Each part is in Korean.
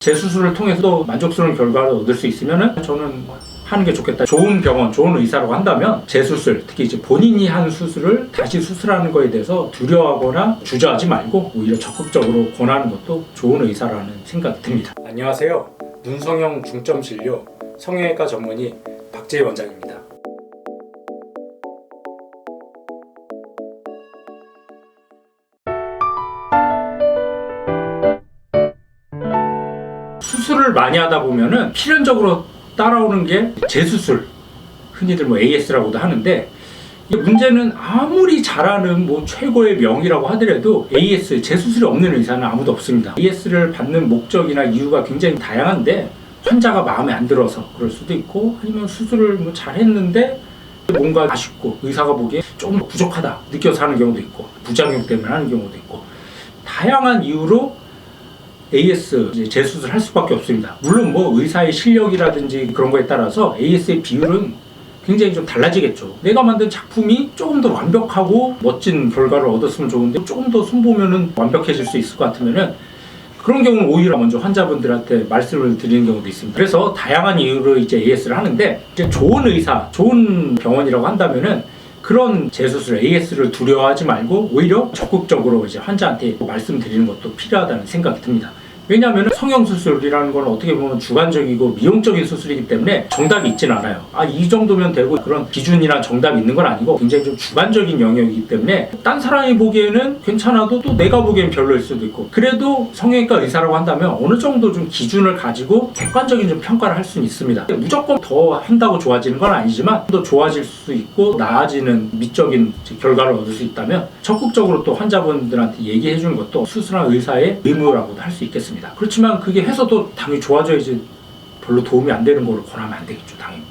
재수술을 통해서도 만족스러운 결과를 얻을 수 있으면 저는 하는 게 좋겠다. 좋은 병원, 좋은 의사라고 한다면 재수술, 특히 이제 본인이 한 수술을 다시 수술하는 거에 대해서 두려워하거나 주저하지 말고 오히려 적극적으로 권하는 것도 좋은 의사라는 생각이 듭니다. 안녕하세요. 눈성형 중점 진료 성형외과 전문의 박재희 원장입니다. 수술을 많이 하다 보면은 필연적으로 따라오는 게 재수술, 흔히들 AS라고도 하는데, 문제는 아무리 잘하는 최고의 명의라고 하더라도 AS, 재수술이 없는 의사는 아무도 없습니다. AS를 받는 목적이나 이유가 굉장히 다양한데, 환자가 마음에 안 들어서 그럴 수도 있고, 아니면 수술을 잘했는데 뭔가 아쉽고 의사가 보기에 조금 부족하다 느껴서 하는 경우도 있고, 부작용 때문에 하는 경우도 있고, 다양한 이유로 AS 재수술을 할 수밖에 없습니다. 물론 의사의 실력이라든지 그런 거에 따라서 AS의 비율은 굉장히 좀 달라지겠죠. 내가 만든 작품이 조금 더 완벽하고 멋진 결과를 얻었으면 좋은데 조금 더 손보면은 완벽해질 수 있을 것 같으면은 그런 경우는 오히려 먼저 환자분들한테 말씀을 드리는 경우도 있습니다. 그래서 다양한 이유로 AS를 하는데, 좋은 의사, 좋은 병원이라고 한다면은 그런 재수술 AS를 두려워하지 말고 오히려 적극적으로 환자한테 말씀드리는 것도 필요하다는 생각이 듭니다. 왜냐하면 성형수술이라는 건 어떻게 보면 주관적이고 미용적인 수술이기 때문에 정답이 있진 않아요. 이 정도면 되고 그런 기준이나 정답이 있는 건 아니고 굉장히 좀 주관적인 영역이기 때문에 딴 사람이 보기에는 괜찮아도 또 내가 보기엔 별로일 수도 있고, 그래도 성형외과 의사라고 한다면 어느 정도 좀 기준을 가지고 객관적인 좀 평가를 할 수는 있습니다. 무조건 더 한다고 좋아지는 건 아니지만 더 좋아질 수 있고 나아지는 미적인 결과를 얻을 수 있다면 적극적으로 또 환자분들한테 얘기해 주는 것도 수술한 의사의 의무라고도 할 수 있겠습니다. 그렇지만 그게 해서도 당연히 좋아져야지 별로 도움이 안 되는 거를 권하면 안 되겠죠, 당연히.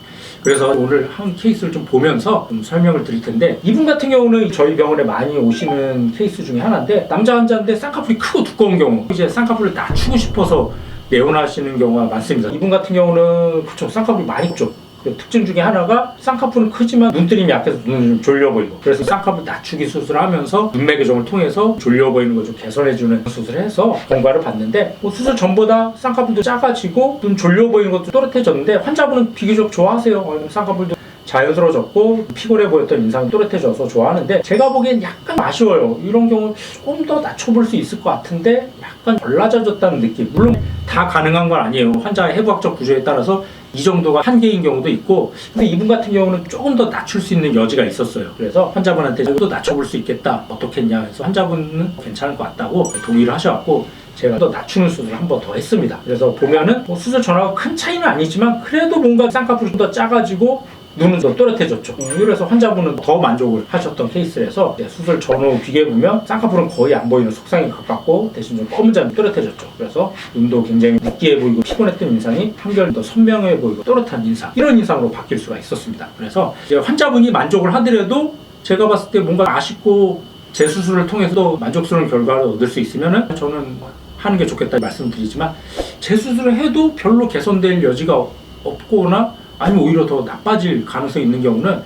그래서 오늘 한 케이스를 좀 보면서 좀 설명을 드릴 텐데, 이분 같은 경우는 저희 병원에 많이 오시는 케이스 중에 하나인데, 남자 환자인데 쌍꺼풀이 크고 두꺼운 경우, 이제 쌍꺼풀을 낮추고 싶어서 내원하시는 경우가 많습니다. 이분 같은 경우는 그쵸, 쌍꺼풀이 많이 컸죠. 특징 중에 하나가 쌍꺼풀은 크지만 눈뜨림이 약해서 눈이 좀 졸려 보이고, 그래서 쌍꺼풀 낮추기 수술을 하면서 눈매 교정을 통해서 졸려 보이는 걸 좀 개선해주는 수술을 해서 경과를 봤는데, 수술 전보다 쌍꺼풀도 작아지고 눈 졸려 보이는 것도 또렷해졌는데, 환자분은 비교적 좋아하세요. 쌍꺼풀도 자연스러워졌고 피곤해 보였던 인상이 또렷해져서 좋아하는데, 제가 보기엔 약간 아쉬워요. 이런 경우 조금 더 낮춰볼 수 있을 것 같은데 약간 덜 낮아졌다는 느낌. 물론 다 가능한 건 아니에요. 환자의 해부학적 구조에 따라서 이 정도가 한계인 경우도 있고, 근데 이분 같은 경우는 조금 더 낮출 수 있는 여지가 있었어요. 그래서 환자분한테 또 낮춰볼 수 있겠다, 어떻겠냐 해서 환자분은 괜찮을 것 같다고 동의를 하셔갖고 제가 또 낮추는 수술을 한 번 더 했습니다. 그래서 보면은 수술 전하고 큰 차이는 아니지만 그래도 뭔가 쌍꺼풀이 좀 더 작아지고 눈은 더 또렷해졌죠. 그래서 환자분은 더 만족을 하셨던 케이스에서 수술 전후 비교해보면 쌍꺼풀은 거의 안 보이는 속상에 가깝고 대신 좀 검은 점이 또렷해졌죠. 그래서 눈도 굉장히 느끼해 보이고 피곤했던 인상이 한결 더 선명해 보이고 또렷한 인상, 이런 인상으로 바뀔 수가 있었습니다. 그래서 이제 환자분이 만족을 하더라도 제가 봤을 때 뭔가 아쉽고 재수술을 통해서도 만족스러운 결과를 얻을 수 있으면 저는 하는 게 좋겠다 말씀드리지만, 재수술을 해도 별로 개선될 여지가 없거나 아니면 오히려 더 나빠질 가능성이 있는 경우는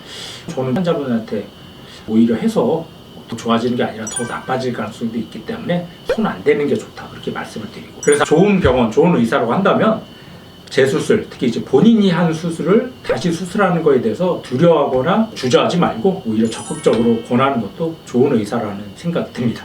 저는 환자분한테 오히려 해서 더 좋아지는 게 아니라 더 나빠질 가능성도 있기 때문에 손 안 대는 게 좋다, 그렇게 말씀을 드리고, 그래서 좋은 병원, 좋은 의사라고 한다면 재수술, 특히 이제 본인이 한 수술을 다시 수술하는 거에 대해서 두려워하거나 주저하지 말고 오히려 적극적으로 권하는 것도 좋은 의사라는 생각이 듭니다.